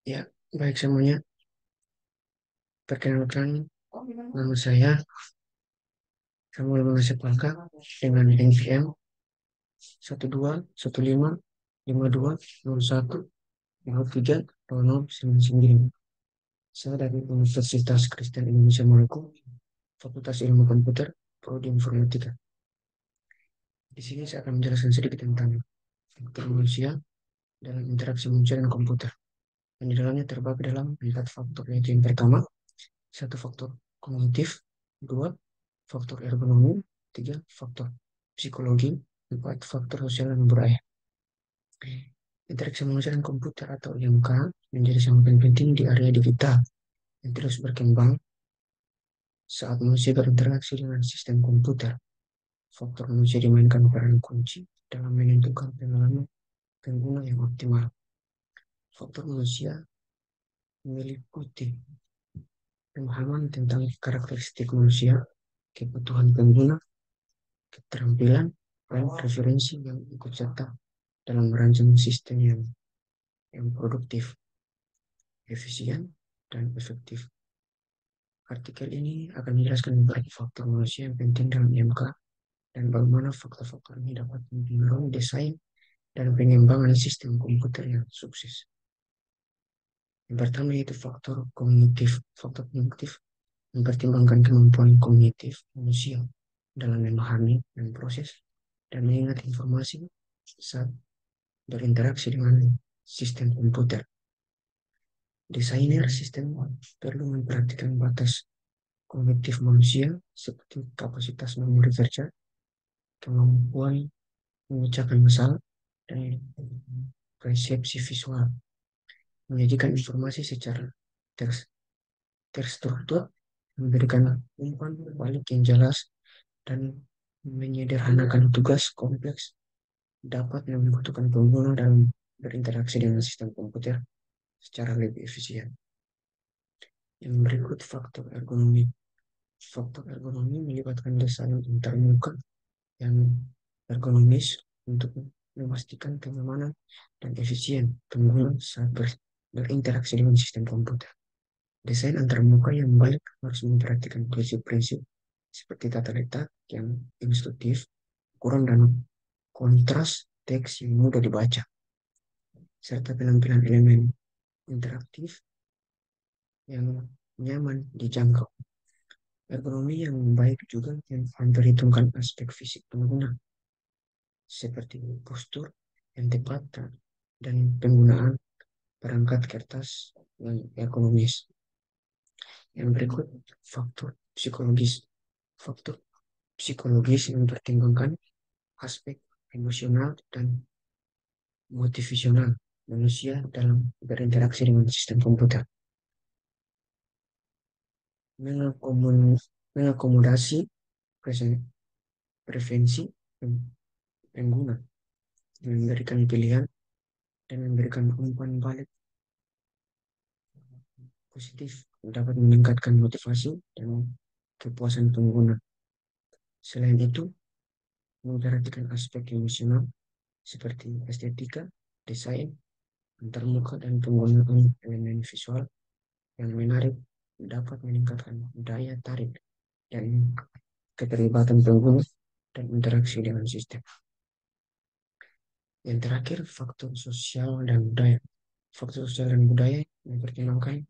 Ya, baik semuanya. Perkenalkan, nama saya Samuel Manase Palka dengan NPM 121521530099. Saya dari Universitas Kristen Indonesia Maluku, Fakultas Ilmu Komputer, Prodi Informatika. Di sini saya akan menjelaskan sedikit tentang faktor manusia dalam interaksi manusia dan komputer. Dan di dalamnya terbagi dalam 4 faktor, yaitu yang pertama, satu faktor kognitif, dua faktor ergonomi, tiga faktor psikologi, empat faktor sosial dan budaya. Interaksi manusia dan komputer atau IMK menjadi sangat penting di area digital yang terus berkembang saat manusia berinteraksi dengan sistem komputer. Faktor manusia dimainkan peran kunci dalam menentukan pengalaman pengguna yang optimal. Faktor manusia meliputi pemahaman tentang karakteristik manusia, kebutuhan pengguna, keterampilan, dan referensi yang ikut serta dalam merancang sistem yang produktif, efisien, dan efektif. Artikel ini akan menjelaskan beberapa faktor manusia yang penting dalam IMK dan bagaimana faktor-faktor ini dapat mempengaruhi desain dan pengembangan sistem komputer yang sukses. Yang pertama yaitu faktor kognitif. Faktor kognitif mempertimbangkan kemampuan kognitif manusia dalam memahami dan proses dan mengingat informasi saat berinteraksi dengan sistem komputer. Desainer sistem perlu memperhatikan batas kognitif manusia seperti kapasitas memori kerja, kemampuan memecahkan masalah, dan persepsi visual. Menyajikan informasi secara ter- terstruktur, memberikan umpan balik yang jelas, dan menyederhanakan tugas kompleks dapat membutuhkan pengguna dalam berinteraksi dengan sistem komputer secara lebih efisien. Yang berikut faktor ergonomi. Faktor ergonomi melibatkan desain antarmuka yang ergonomis untuk memastikan kenyamanan dan efisien pengguna saat berinteraksi dengan sistem komputer. Desain antarmuka yang baik harus memperhatikan prinsip-prinsip seperti tata letak yang instruktif, ukuran dan kontras teks yang mudah dibaca, serta penampilan elemen interaktif yang nyaman dijangkau. Ergonomi yang baik juga yang memperhitungkan aspek fisik pengguna, seperti postur yang tepat dan penggunaan perangkat kertas yang ergonomis. Yang berikut, faktor psikologis. Faktor psikologis yang mempertimbangkan aspek emosional dan motivasional manusia dalam berinteraksi dengan sistem komputer. Mengakomodasi preferensi pengguna, memberikan pilihan, dan memberikan umpan balik positif dapat meningkatkan motivasi dan kepuasan pengguna. Selain itu, memperhatikan aspek emosional seperti estetika, desain, antarmuka, dan penggunaan elemen visual yang menarik dapat meningkatkan daya tarik dan keterlibatan pengguna dan interaksi dengan sistem. Yang terakhir, faktor sosial dan budaya. Faktor sosial dan budaya mempertimbangkan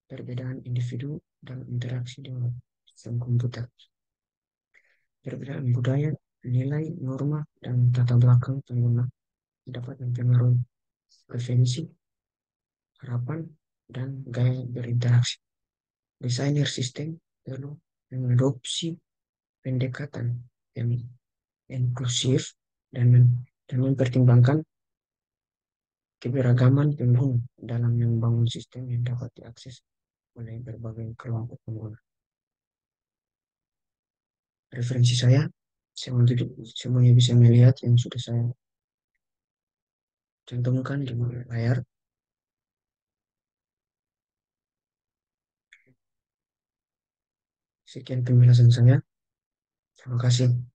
perbedaan individu dalam interaksi dengan sistem komputer. Perbedaan budaya, nilai, norma, dan tata belakang pengguna dapat mempengaruhi preferensi, harapan, dan gaya berinteraksi. Desainer sistem perlu mengadopsi pendekatan yang inklusif dan, dan mempertimbangkan keberagaman pengguna dalam membangun sistem yang dapat diakses oleh berbagai kelompok pengguna. Referensi saya, semuanya bisa melihat yang sudah saya cantumkan di layar. Sekian penjelasan saya. Terima kasih.